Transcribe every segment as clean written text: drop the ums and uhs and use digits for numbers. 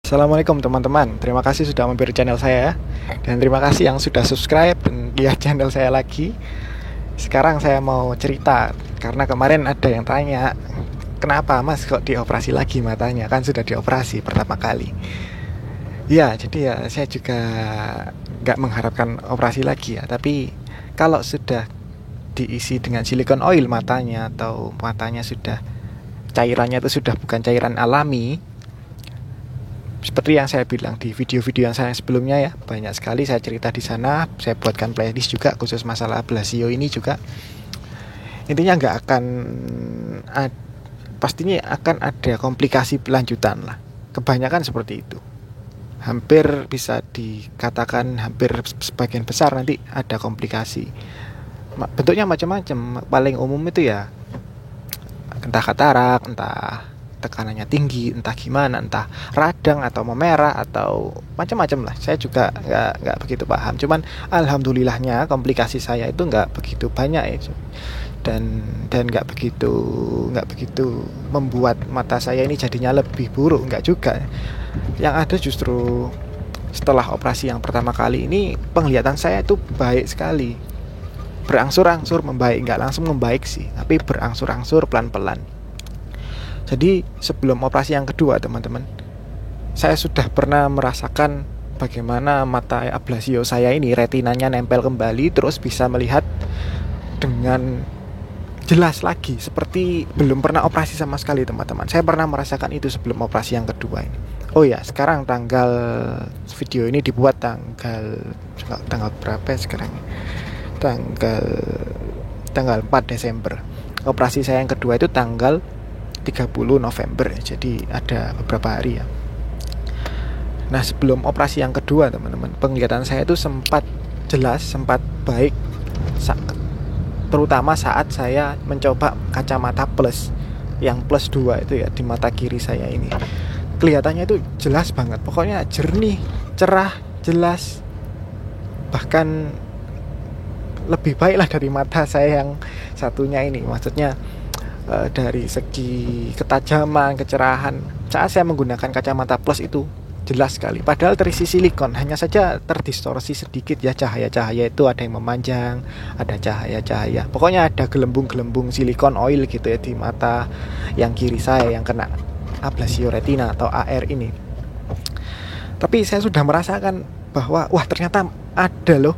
Assalamualaikum teman-teman, terima kasih sudah mampir channel saya. Dan terima kasih yang sudah subscribe dan lihat channel saya lagi. Sekarang saya mau cerita, karena kemarin ada yang tanya, kenapa mas kok dioperasi lagi matanya, kan sudah dioperasi pertama kali. Ya, jadi ya saya juga nggak mengharapkan operasi lagi ya. Tapi kalau sudah diisi dengan silikon oil matanya, atau matanya sudah, cairannya itu sudah bukan cairan alami, seperti yang saya bilang di video-video yang saya sebelumnya ya, banyak sekali saya cerita di sana. Saya buatkan playlist juga khusus masalah ablasio ini juga. Intinya nggak akan pastinya akan ada komplikasi lanjutan lah. Kebanyakan seperti itu. Hampir bisa dikatakan hampir sebagian besar nanti ada komplikasi. Bentuknya macam-macam. Paling umum itu ya entah katarak, entah tekanannya tinggi, entah gimana, entah radang atau memerah atau macam-macam lah. Saya juga nggak begitu paham. Cuman alhamdulillahnya komplikasi saya itu nggak begitu banyak ya, dan nggak begitu membuat mata saya ini jadinya lebih buruk, nggak juga. Yang ada justru setelah operasi yang pertama kali ini penglihatan saya itu baik sekali, berangsur-angsur membaik, nggak langsung membaik sih, tapi berangsur-angsur pelan-pelan. Jadi sebelum operasi yang kedua teman-teman, saya sudah pernah merasakan bagaimana mata ablasio saya ini retinanya nempel kembali, terus bisa melihat dengan jelas lagi seperti belum pernah operasi sama sekali teman-teman. Saya pernah merasakan itu sebelum operasi yang kedua ini. Oh ya, sekarang video ini dibuat tanggal berapa ya sekarang? Tanggal 4 Desember. Operasi saya yang kedua itu tanggal 30 November, jadi ada beberapa hari ya. Nah, sebelum operasi yang kedua teman-teman, penglihatan saya itu sempat jelas, sempat baik, terutama saat saya mencoba kacamata plus, yang plus 2 itu ya, di mata kiri saya ini. Kelihatannya itu jelas banget, pokoknya jernih, cerah, jelas, bahkan lebih baik lah dari mata saya yang satunya ini. Maksudnya dari segi ketajaman, kecerahan, saat saya menggunakan kacamata plus itu jelas sekali. Padahal terisi silikon, hanya saja terdistorsi sedikit ya, cahaya-cahaya itu ada yang memanjang, ada cahaya-cahaya. Pokoknya ada gelembung-gelembung silikon oil gitu ya di mata yang kiri saya yang kena ablasio retina atau AR ini. Tapi saya sudah merasakan bahwa wah, ternyata ada loh.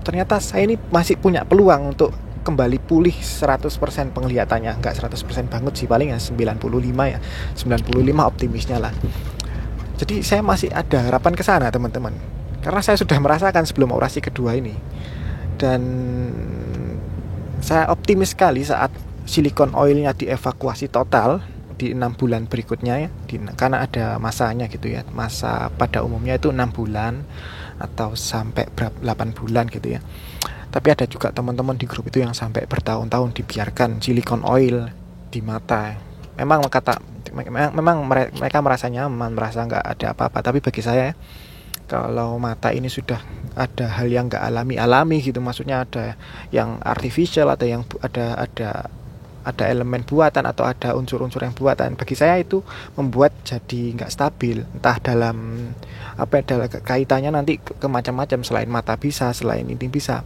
Ternyata saya ini masih punya peluang untuk kembali pulih 100% penglihatannya. Enggak 100% banget sih, paling ya 95 ya. 95 optimisnya lah. Jadi saya masih ada harapan ke sana teman-teman. Karena saya sudah merasakan sebelum operasi kedua ini. Dan saya optimis sekali saat silikon oilnya dievakuasi total di 6 bulan berikutnya ya. Karena ada masanya gitu ya. Masa pada umumnya itu 6 bulan atau sampai 8 bulan gitu ya. Tapi ada juga teman-teman di grup itu yang sampai bertahun-tahun dibiarkan silikon oil di mata. Memang mereka merasa nyaman, merasa nggak ada apa-apa. Tapi bagi saya, kalau mata ini sudah ada hal yang nggak alami gitu, maksudnya ada yang artificial, ada yang ada elemen buatan atau ada unsur-unsur yang buatan. Bagi saya itu membuat jadi nggak stabil. Entah dalam dalam kaitannya nanti ke macam-macam, selain mata bisa, selain ini bisa.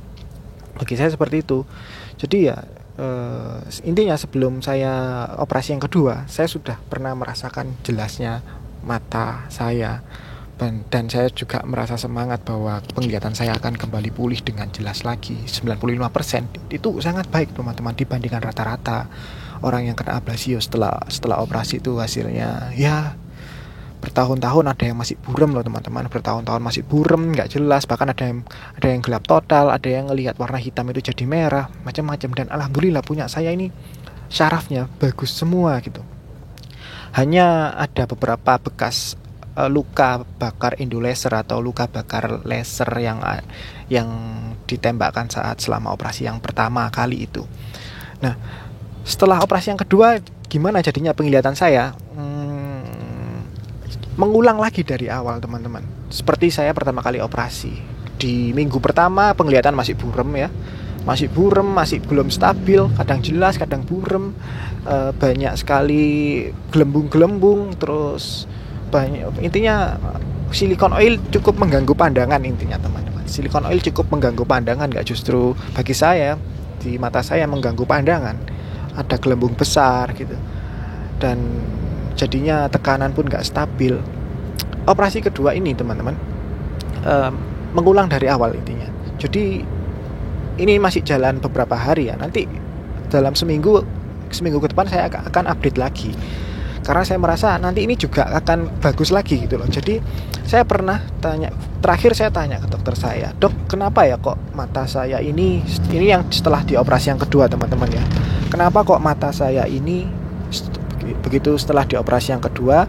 Bagi saya seperti itu. Jadi ya intinya sebelum saya operasi yang kedua, saya sudah pernah merasakan jelasnya mata saya, dan saya juga merasa semangat bahwa penglihatan saya akan kembali pulih dengan jelas lagi. 95% itu sangat baik teman-teman, dibandingkan rata-rata orang yang kena ablasio setelah operasi itu hasilnya ya bertahun-tahun. Ada yang masih buram loh teman-teman, bertahun-tahun masih buram, nggak jelas, bahkan ada yang gelap total, ada yang ngelihat warna hitam itu jadi merah, macam-macam. Dan alhamdulillah punya saya ini syarafnya bagus semua gitu. Hanya ada beberapa bekas luka bakar endolaser atau luka bakar laser yang ditembakkan saat selama operasi yang pertama kali itu. Nah, setelah operasi yang kedua, gimana jadinya penglihatan saya? Mengulang lagi dari awal teman-teman. Seperti saya pertama kali operasi, di minggu pertama penglihatan masih buram ya, masih belum stabil, kadang jelas, kadang buram, banyak sekali gelembung-gelembung, terus banyak, intinya silikon oil cukup mengganggu pandangan intinya teman-teman. Silikon oil cukup mengganggu pandangan, nggak, justru bagi saya di mata saya mengganggu pandangan. Ada gelembung besar gitu, dan jadinya tekanan pun nggak stabil. Operasi kedua ini teman-teman mengulang dari awal intinya. Jadi ini masih jalan beberapa hari ya. Nanti dalam seminggu ke depan saya akan update lagi, karena saya merasa nanti ini juga akan bagus lagi gitu loh. Jadi saya pernah terakhir saya tanya ke dokter saya, dok, kenapa ya kok mata saya ini yang setelah dioperasi yang kedua teman-teman ya, kenapa kok mata saya ini begitu setelah dioperasi yang kedua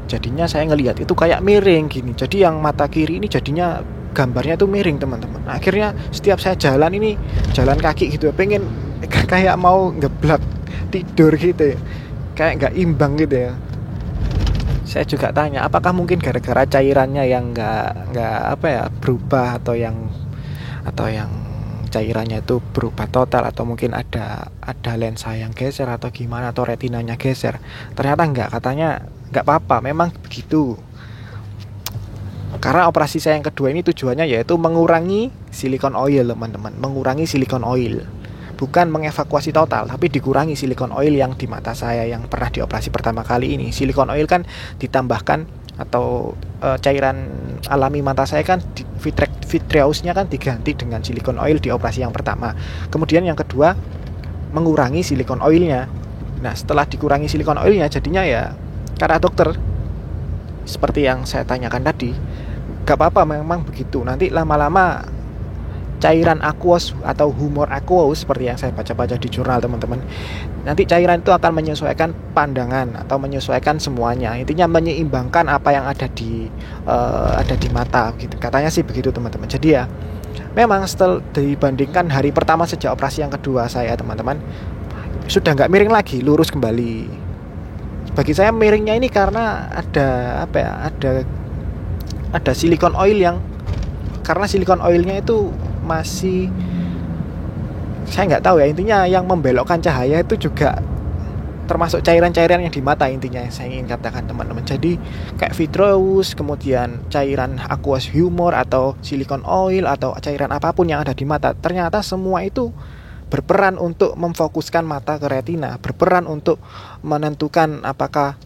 jadinya saya ngelihat itu kayak miring gini. Jadi yang mata kiri ini jadinya gambarnya itu miring teman-teman. Akhirnya setiap saya jalan kaki gitu, pengen kayak mau ngeblak tidur gitu ya, kayak nggak imbang gitu ya. Saya juga tanya, apakah mungkin gara-gara cairannya yang nggak berubah, atau yang cairannya itu berubah total, atau mungkin ada lensa yang geser atau gimana, atau retinanya geser. Ternyata nggak, katanya nggak apa-apa, memang begitu. Karena operasi saya yang kedua ini tujuannya yaitu mengurangi silikon oil teman-teman, mengurangi silikon oil. Bukan mengevakuasi total, tapi dikurangi silikon oil yang di mata saya yang pernah dioperasi pertama kali ini. Silikon oil kan ditambahkan, atau cairan alami mata saya kan vitreousnya kan diganti dengan silikon oil di operasi yang pertama. Kemudian yang kedua mengurangi silikon oilnya. Nah, setelah dikurangi silikon oilnya jadinya ya, kata dokter seperti yang saya tanyakan tadi, gak apa-apa, memang begitu. Nanti lama-lama cairan aqueous atau humor aqueous seperti yang saya baca-baca di jurnal teman-teman, nanti cairan itu akan menyesuaikan pandangan atau menyesuaikan semuanya, intinya menyeimbangkan apa yang ada di mata gitu. Katanya sih begitu teman-teman. Jadi ya memang setelah dibandingkan hari pertama sejak operasi yang kedua saya teman-teman, sudah nggak miring lagi, lurus kembali. Bagi saya miringnya ini karena ada silikon oil yang, karena silikon oilnya itu masih, saya nggak tahu ya, intinya yang membelokkan cahaya itu juga termasuk cairan-cairan yang di mata, intinya yang saya ingin katakan teman-teman. Jadi kayak vitreous, kemudian cairan aqueous humor atau silikon oil atau cairan apapun yang ada di mata, ternyata semua itu berperan untuk memfokuskan mata ke retina, berperan untuk menentukan apakah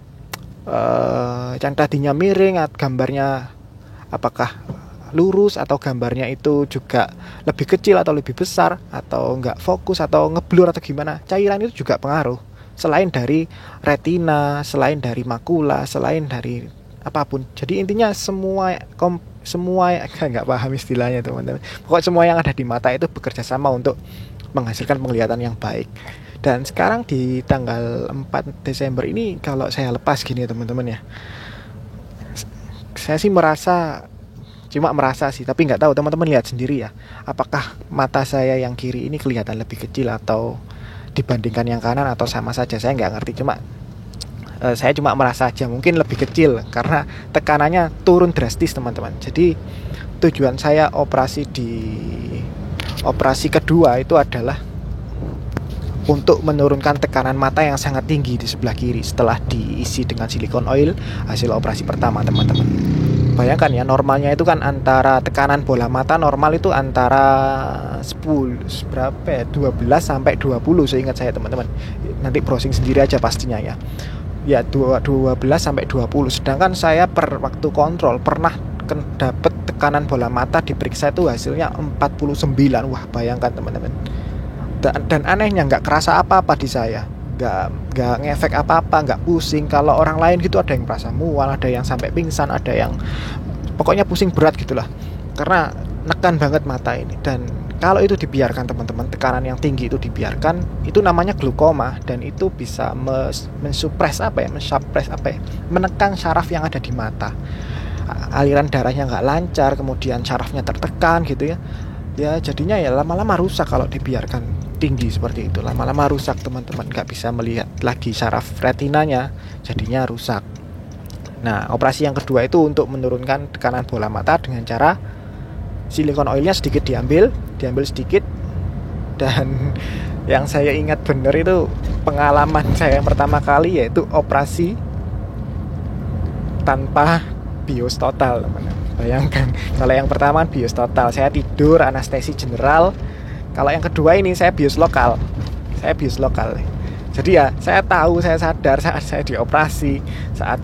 yang tadinya miring, gambarnya apakah lurus, atau gambarnya itu juga lebih kecil atau lebih besar, atau nggak fokus atau ngeblur atau gimana. Cairan itu juga pengaruh, selain dari retina, selain dari makula, selain dari apapun. Jadi intinya semua nggak paham istilahnya teman-teman. Pokoknya semua yang ada di mata itu bekerja sama untuk menghasilkan penglihatan yang baik. Dan sekarang di tanggal 4 Desember ini, kalau saya lepas gini ya teman-teman ya, saya sih cuma merasa sih, tapi nggak tahu teman-teman lihat sendiri ya, apakah mata saya yang kiri ini kelihatan lebih kecil atau dibandingkan yang kanan, atau sama saja, saya nggak ngerti. Saya cuma merasa aja mungkin lebih kecil karena tekanannya turun drastis teman-teman. Jadi tujuan saya operasi kedua itu adalah untuk menurunkan tekanan mata yang sangat tinggi di sebelah kiri setelah diisi dengan silikon oil hasil operasi pertama teman-teman. Bayangkan ya, normalnya itu kan antara tekanan bola mata normal itu antara 12 sampai 20 seingat saya teman-teman. Nanti browsing sendiri aja pastinya ya. Ya 12 sampai 20. Sedangkan saya per waktu kontrol pernah dapat tekanan bola mata diperiksa itu hasilnya 49. Wah, bayangkan teman-teman. Dan anehnya nggak kerasa apa-apa di saya. Nggak ngefek apa-apa, nggak pusing. Kalau orang lain gitu ada yang merasa mual, ada yang sampai pingsan, ada yang pokoknya pusing berat gitulah, karena nekan banget mata ini. Dan kalau itu dibiarkan teman-teman, tekanan yang tinggi itu dibiarkan, itu namanya glaukoma, dan itu bisa menekan syaraf yang ada di mata. Aliran darahnya nggak lancar, kemudian syarafnya tertekan gitu ya. Ya jadinya ya lama-lama rusak kalau dibiarkan tinggi seperti itu. Lama-lama rusak teman-teman, nggak bisa melihat lagi syaraf retinanya, jadinya rusak. Nah, operasi yang kedua itu untuk menurunkan tekanan bola mata dengan cara silikon oilnya sedikit diambil sedikit. Dan yang saya ingat benar itu pengalaman saya yang pertama kali, yaitu operasi tanpa bius total, teman-teman. Bayangkan, kalau yang pertama bius total, saya tidur anestesi general. Kalau yang kedua ini saya bius lokal. Jadi ya saya tahu, saya sadar saat saya dioperasi, saat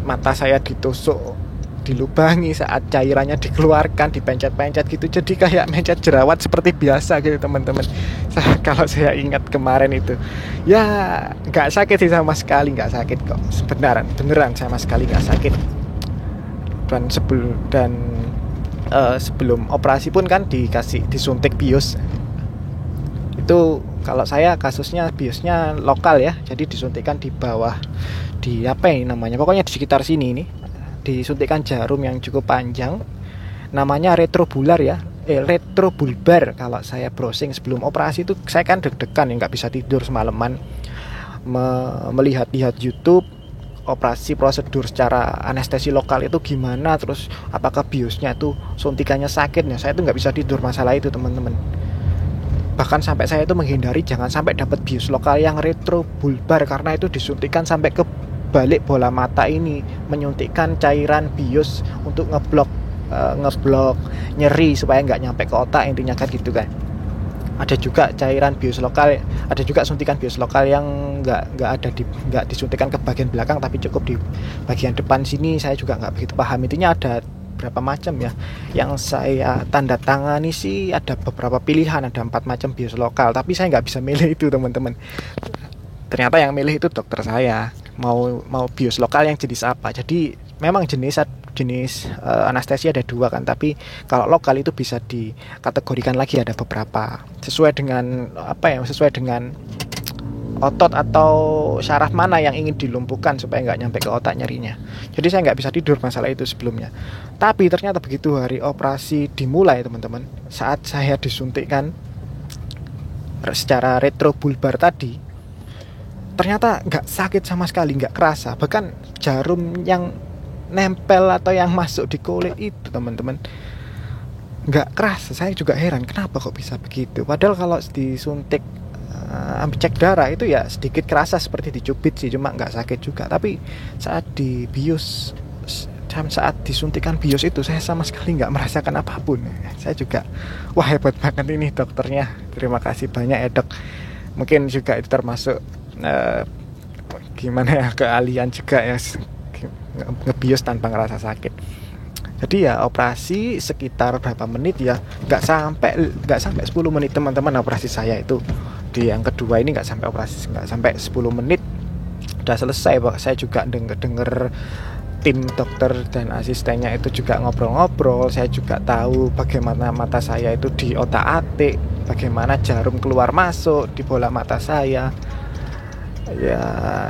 mata saya ditusuk, dilubangi, saat cairannya dikeluarkan, dipencet-pencet gitu. Jadi kayak mencet jerawat seperti biasa gitu, teman-teman. Kalau saya ingat kemarin itu, ya nggak sakit sih sama sekali, nggak sakit kok. Beneran sama sekali nggak sakit. Dan sebelum operasi pun kan disuntik bius. Itu kalau saya kasusnya biusnya lokal ya, jadi disuntikkan di bawah, di apa ini namanya, pokoknya di sekitar sini ini, disuntikkan jarum yang cukup panjang, namanya retrobulbar ya, retrobulbar. Kalau saya browsing sebelum operasi itu, saya kan deg-degan ya, nggak bisa tidur semalaman, melihat-lihat YouTube operasi prosedur secara anestesi lokal itu gimana, terus apakah biusnya itu suntikannya sakit ya. Saya itu nggak bisa tidur masalah itu, teman-teman. Bahkan sampai saya itu menghindari jangan sampai dapat bius lokal yang retrobulbar, karena itu disuntikan sampai ke balik bola mata ini, menyuntikkan cairan bius untuk ngeblok nyeri supaya nggak nyampe ke otak, intinya kan gitu kan. Ada juga cairan bius lokal, ada juga suntikan bius lokal yang nggak disuntikan ke bagian belakang tapi cukup di bagian depan sini. Saya juga nggak begitu paham, intinya ada berapa macam ya. Yang saya tanda tangani sih ada beberapa pilihan, ada 4 macam bius lokal, tapi saya nggak bisa milih itu, teman-teman. Ternyata yang milih itu dokter saya, mau bius lokal yang jenis apa. Jadi memang jenis anestesi ada 2 kan, tapi kalau lokal itu bisa dikategorikan lagi, ada beberapa sesuai dengan otot atau syaraf mana yang ingin dilumpuhkan supaya nggak nyampe ke otak nyerinya. Jadi saya nggak bisa tidur masalah itu sebelumnya. Tapi ternyata begitu hari operasi dimulai, teman-teman, saat saya disuntikkan secara retrobulbar tadi, ternyata nggak sakit sama sekali, nggak kerasa. Bahkan jarum yang nempel atau yang masuk di kulit itu, teman-teman, nggak kerasa. Saya juga heran kenapa kok bisa begitu. Padahal kalau disuntik ambil cek darah itu ya sedikit kerasa seperti dicubit sih, cuma nggak sakit juga. Tapi saat disuntikan bius itu saya sama sekali nggak merasakan apapun. Saya juga, wah hebat banget ini dokternya, terima kasih banyak ya dok. Mungkin juga itu termasuk gimana ya, keahlian juga ya, ngebius tanpa ngerasa sakit. Jadi ya operasi sekitar berapa menit ya, nggak sampai 10 menit, teman-teman. Operasi saya itu di yang kedua ini nggak sampai 10 menit udah selesai. Saya juga denger tim dokter dan asistennya itu juga ngobrol-ngobrol. Saya juga tahu bagaimana mata saya itu diotak-atik, bagaimana jarum keluar masuk di bola mata saya. Ya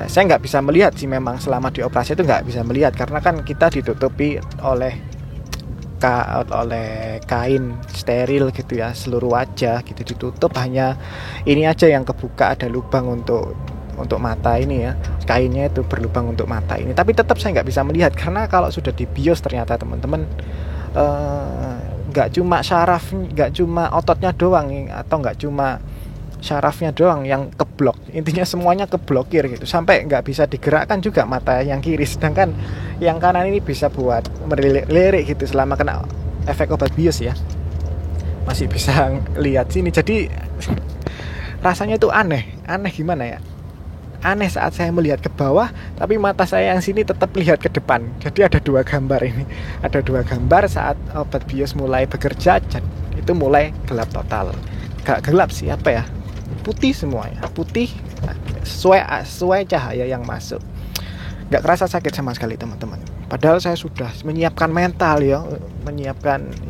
saya nggak bisa melihat sih, memang selama di operasi itu nggak bisa melihat, karena kan kita ditutupi oleh kain steril gitu ya, seluruh wajah gitu ditutup, hanya ini aja yang kebuka, ada lubang untuk mata ini ya, kainnya itu berlubang untuk mata ini. Tapi tetap saya nggak bisa melihat, karena kalau sudah dibius ternyata, teman-teman, nggak cuma syaraf, nggak cuma ototnya doang, atau nggak cuma syarafnya doang yang keblok, intinya semuanya keblokir gitu, sampai nggak bisa digerakkan juga mata yang kiri, sedangkan yang kanan ini bisa buat melirik gitu selama kena efek obat bius ya, masih bisa lihat sini. Jadi rasanya itu aneh gimana ya, aneh saat saya melihat ke bawah tapi mata saya yang sini tetap lihat ke depan. Jadi ada 2 gambar ini, ada 2 gambar saat obat bius mulai bekerja. Itu mulai gelap total, gak gelap sih, apa ya, putih semuanya, putih sesuai cahaya yang masuk. Gak kerasa sakit sama sekali, teman-teman. Padahal saya sudah menyiapkan mental ya,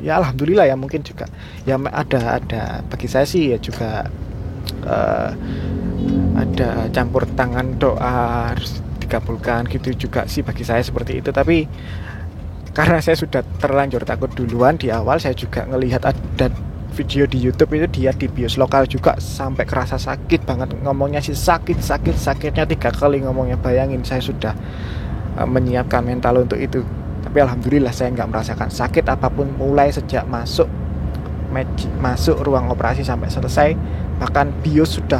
alhamdulillah ya, mungkin juga ya ada bagi saya sih ya juga ada campur tangan doa harus dikabulkan gitu juga sih bagi saya seperti itu. Tapi karena saya sudah terlanjur takut duluan di awal, saya juga ngelihat ada video di YouTube itu dia di bius lokal juga sampai kerasa sakit banget, ngomongnya sih sakitnya 3 kali ngomongnya. Bayangin, saya sudah menyiapkan mental untuk itu, tapi alhamdulillah saya nggak merasakan sakit apapun mulai sejak masuk ruang operasi sampai selesai. Bahkan bius sudah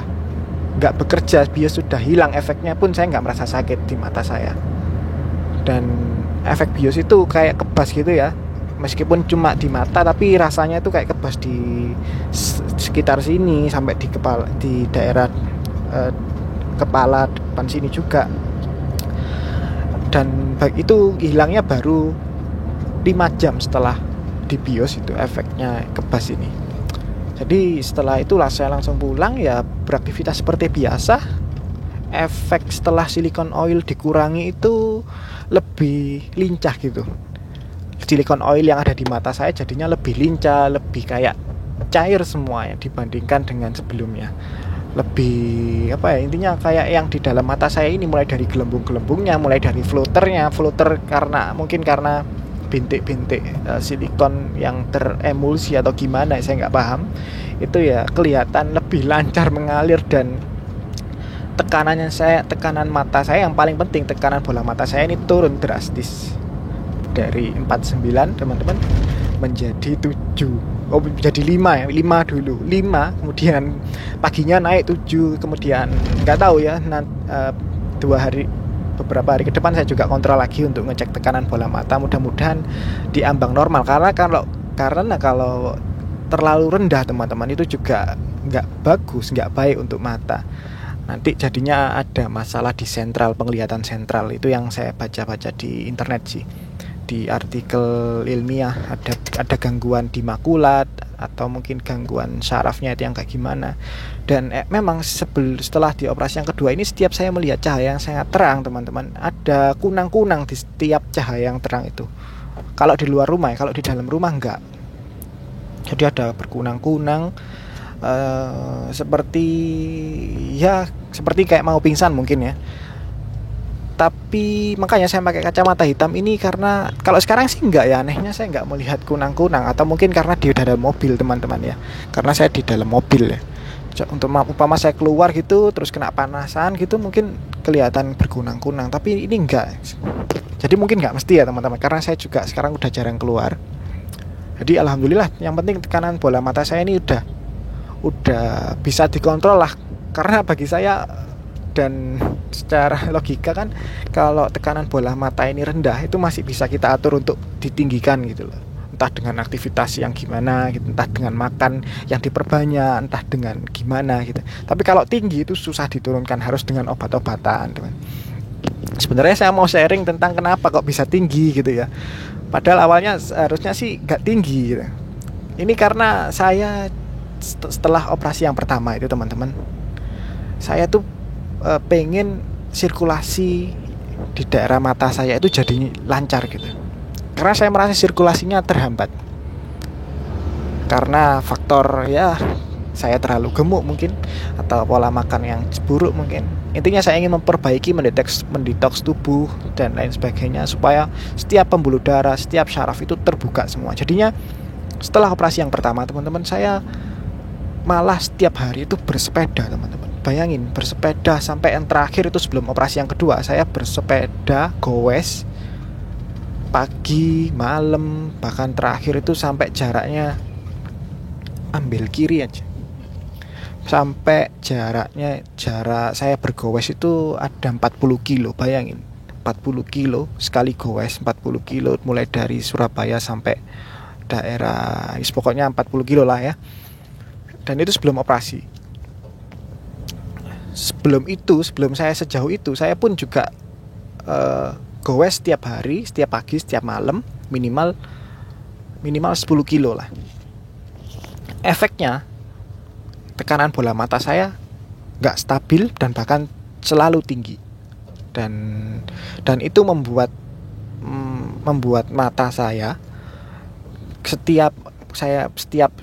nggak bekerja, bius sudah hilang efeknya pun saya nggak merasa sakit di mata saya. Dan efek bius itu kayak kebas gitu ya, meskipun cuma di mata tapi rasanya itu kayak kebas di sekitar sini sampai di kepala, di daerah kepala depan sini juga. Dan baik itu hilangnya baru 5 jam setelah dibius itu efeknya kebas ini. Jadi setelah itulah saya langsung pulang ya, beraktivitas seperti biasa. Efek setelah silikon oil dikurangi itu lebih lincah gitu. Silikon oil yang ada di mata saya jadinya lebih lincah, lebih kayak cair semuanya dibandingkan dengan sebelumnya. Lebih intinya kayak yang di dalam mata saya ini, mulai dari gelembung-gelembungnya, mulai dari floater karena bintik-bintik silikon yang teremulsi atau gimana saya nggak paham, itu ya kelihatan lebih lancar mengalir. Dan tekanan mata saya yang paling penting, tekanan bola mata saya ini turun drastis dari 49 teman-teman menjadi 7. Jadi 5 ya, 5 dulu 5, kemudian paginya naik 7, kemudian nggak tahu ya, beberapa hari ke depan saya juga kontrol lagi untuk ngecek tekanan bola mata, mudah-mudahan di ambang normal, karena kalau terlalu rendah teman-teman itu juga nggak bagus, nggak baik untuk mata. Nanti jadinya ada masalah di penglihatan sentral, itu yang saya baca-baca di internet sih, di artikel ilmiah, ada gangguan di makulat atau mungkin gangguan syarafnya itu yang kayak gimana. Dan memang setelah di operasi yang kedua ini, setiap saya melihat cahaya yang sangat terang teman-teman, ada kunang-kunang di setiap cahaya yang terang itu. Kalau di luar rumah ya, kalau di dalam rumah enggak. Jadi ada berkunang-kunang, seperti kayak mau pingsan mungkin ya. Tapi makanya saya pakai kacamata hitam ini, karena kalau sekarang sih enggak ya, anehnya saya enggak melihat kunang-kunang, atau mungkin karena di dalam mobil teman-teman ya, karena saya di dalam mobil ya. Untuk umpama saya keluar gitu terus kena panasan gitu mungkin kelihatan berkunang-kunang, tapi ini enggak. Jadi mungkin enggak mesti ya teman-teman, karena saya juga sekarang udah jarang keluar. Jadi alhamdulillah, yang penting tekanan bola mata saya ini udah bisa dikontrol lah, karena bagi saya dan secara logika kan, kalau tekanan bola mata ini rendah itu masih bisa kita atur untuk ditinggikan gitu loh, entah dengan aktivitas yang gimana gitu, entah dengan makan yang diperbanyak, entah dengan gimana gitu. Tapi kalau tinggi itu susah diturunkan, harus dengan obat-obatan teman. Sebenarnya saya mau sharing tentang kenapa kok bisa tinggi gitu ya, padahal awalnya harusnya sih gak tinggi gitu. Ini karena saya setelah operasi yang pertama itu teman-teman, saya tuh pengen sirkulasi di daerah mata saya itu jadi lancar gitu, karena saya merasa sirkulasinya terhambat karena faktor ya saya terlalu gemuk mungkin, atau pola makan yang buruk mungkin. Intinya saya ingin memperbaiki, mendetoks tubuh dan lain sebagainya, supaya setiap pembuluh darah, setiap syaraf itu terbuka semua. Jadinya setelah operasi yang pertama teman-teman, saya malah setiap hari itu bersepeda teman-teman. Bayangin, bersepeda sampai yang terakhir itu sebelum operasi yang kedua, saya bersepeda goes pagi, malam, bahkan terakhir itu sampai jaraknya ambil kiri aja. Sampai jarak saya bergoes itu ada 40 kilo, bayangin. 40 kilo sekali goes, 40 kilo mulai dari Surabaya sampai daerah, pokoknya 40 kilo lah ya. Dan itu sebelum operasi. Sebelum saya sejauh itu, saya pun juga goes setiap hari, setiap pagi, setiap malam, minimal 10 kilo lah. Efeknya, tekanan bola mata saya gak stabil dan bahkan selalu tinggi. Dan itu membuat mata saya, setiap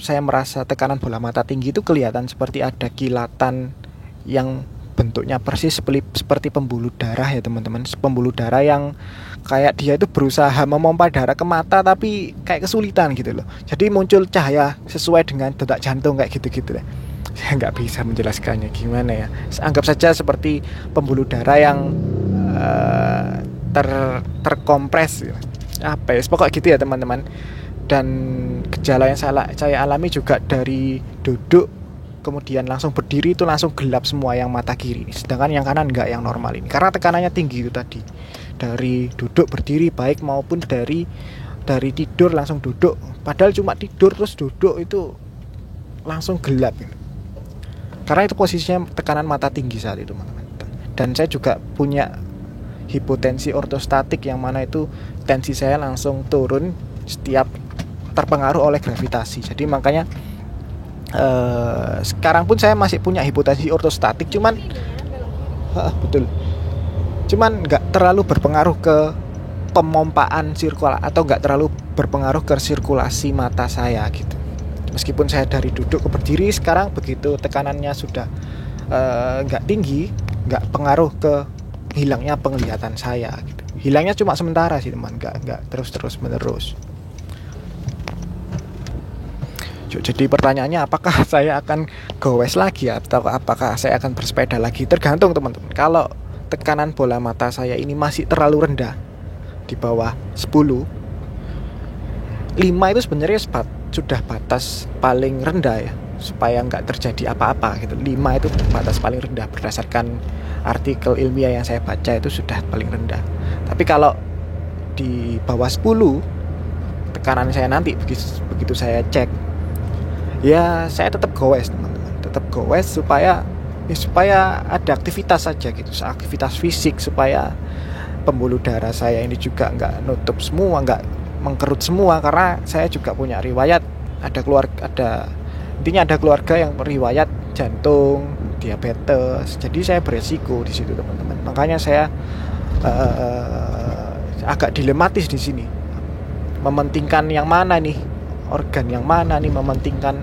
saya merasa tekanan bola mata tinggi itu kelihatan seperti ada kilatan yang bentuknya persis seperti pembuluh darah ya teman-teman. Pembuluh darah yang kayak dia itu berusaha memompa darah ke mata tapi kayak kesulitan gitu loh. Jadi muncul cahaya sesuai dengan detak jantung kayak gitu-gitu deh. Saya nggak bisa menjelaskannya gimana ya. Anggap saja seperti pembuluh darah yang terkompres gitu. Apa ya, pokoknya gitu ya teman-teman. Dan gejala yang saya alami juga dari duduk kemudian langsung berdiri itu langsung gelap semua yang mata kiri ini. Sedangkan yang kanan enggak, yang normal ini. Karena tekanannya tinggi itu tadi. dari duduk berdiri, baik maupun dari tidur langsung duduk, padahal cuma tidur terus duduk itu langsung gelap gitu. Karena itu posisinya tekanan mata tinggi saat itu, teman-teman. Dan saya juga punya hipotensi ortostatik, yang mana itu tensi saya langsung turun setiap terpengaruh oleh gravitasi. Jadi makanya sekarang pun saya masih punya hipotensi ortostatik, cuman betul, cuman nggak terlalu berpengaruh ke pemompaan sirkulasi, atau nggak terlalu berpengaruh ke sirkulasi mata saya gitu. Meskipun saya dari duduk ke berdiri, sekarang begitu tekanannya sudah nggak tinggi, nggak pengaruh ke hilangnya penglihatan saya gitu. Hilangnya cuma sementara sih, teman, nggak terus menerus. Jadi pertanyaannya, apakah saya akan gowes lagi atau apakah saya akan bersepeda lagi? Tergantung, teman-teman. Kalau tekanan bola mata saya ini masih terlalu rendah, di bawah 10, 5 itu sebenarnya sudah batas paling rendah ya, supaya nggak terjadi apa-apa gitu. 5 itu batas paling rendah berdasarkan artikel ilmiah yang saya baca, itu sudah paling rendah. Tapi kalau di bawah 10, tekanan saya nanti begitu saya cek, ya saya tetap gowes, teman-teman. Tetap gowes supaya ada aktivitas saja gitu, aktivitas fisik, supaya pembuluh darah saya ini juga nggak nutup semua, nggak mengkerut semua. Karena saya juga punya riwayat, ada keluarga yang riwayat jantung, diabetes. Jadi saya beresiko di situ, teman-teman. Makanya saya agak dilematis di sini, mementingkan yang mana nih, organ yang mana nih, mementingkan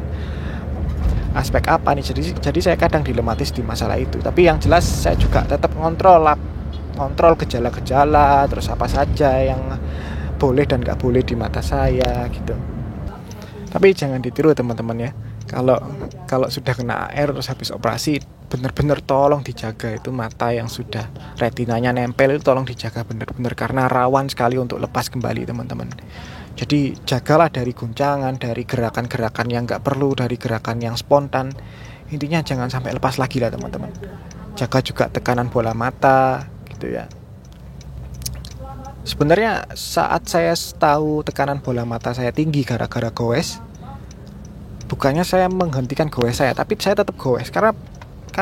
aspek apa nih. Jadi saya kadang dilematis di masalah itu. Tapi yang jelas saya juga tetap ngontrol gejala-gejala, terus apa saja yang boleh dan gak boleh di mata saya gitu. Tapi jangan ditiru, teman-teman ya. Kalau sudah kena air terus habis operasi, benar-benar tolong dijaga itu mata yang sudah retinanya nempel, itu tolong dijaga benar-benar, karena rawan sekali untuk lepas kembali, teman-teman. Jadi jagalah dari guncangan, dari gerakan-gerakan yang gak perlu, dari gerakan yang spontan. Intinya jangan sampai lepas lagi lah, teman-teman. Jaga juga tekanan bola mata gitu ya. Sebenarnya saat saya tahu tekanan bola mata saya tinggi gara-gara gowes, bukannya saya menghentikan gowes saya, tapi saya tetap gowes. Karena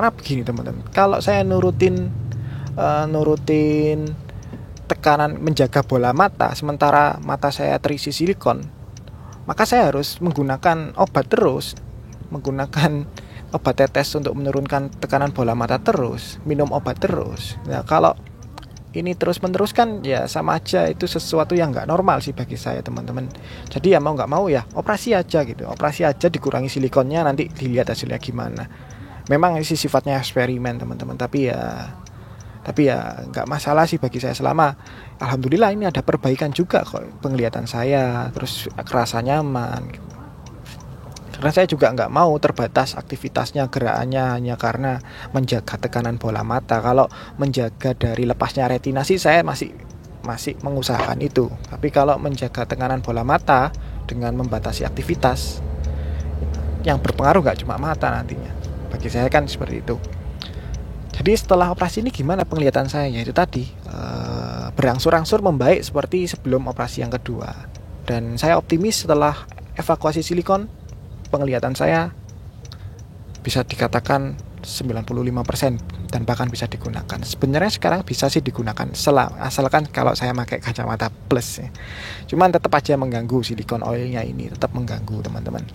begini, teman-teman. Kalau saya nurutin tekanan, menjaga bola mata sementara mata saya terisi silikon, maka saya harus menggunakan obat terus, menggunakan obat tetes untuk menurunkan tekanan bola mata terus, minum obat terus. Nah, kalau ini terus menerus kan ya sama aja, itu sesuatu yang nggak normal sih bagi saya, teman-teman. Jadi ya mau nggak mau ya operasi aja gitu, operasi aja, dikurangi silikonnya, nanti dilihat hasilnya gimana. Memang ini sifatnya eksperimen, teman-teman, tapi ya nggak masalah sih bagi saya, selama alhamdulillah ini ada perbaikan juga kok penglihatan saya, terus kerasa nyaman gitu. Karena saya juga nggak mau terbatas aktivitasnya, gerakannya hanya karena menjaga tekanan bola mata. Kalau menjaga dari lepasnya retina sih saya masih mengusahakan itu. Tapi kalau menjaga tekanan bola mata dengan membatasi aktivitas, yang berpengaruh nggak cuma mata nantinya. Bagi saya kan seperti itu. Jadi setelah operasi ini gimana penglihatan saya? Ya itu tadi, berangsur-angsur membaik seperti sebelum operasi yang kedua. Dan saya optimis setelah evakuasi silikon, penglihatan saya bisa dikatakan 95% dan bahkan bisa digunakan. Sebenarnya sekarang bisa sih digunakan asalkan kalau saya pakai kacamata plus ya. Cuman tetap aja mengganggu, silikon oilnya ini tetap mengganggu, teman-teman.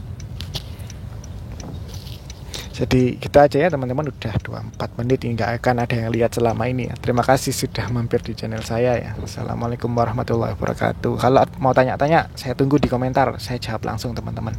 Jadi gitu aja ya, teman-teman. Udah 24 menit ini, gak akan ada yang lihat selama ini ya. Terima kasih sudah mampir di channel saya ya. Assalamualaikum warahmatullahi wabarakatuh. Kalau mau tanya-tanya, saya tunggu di komentar, saya jawab langsung, teman-teman.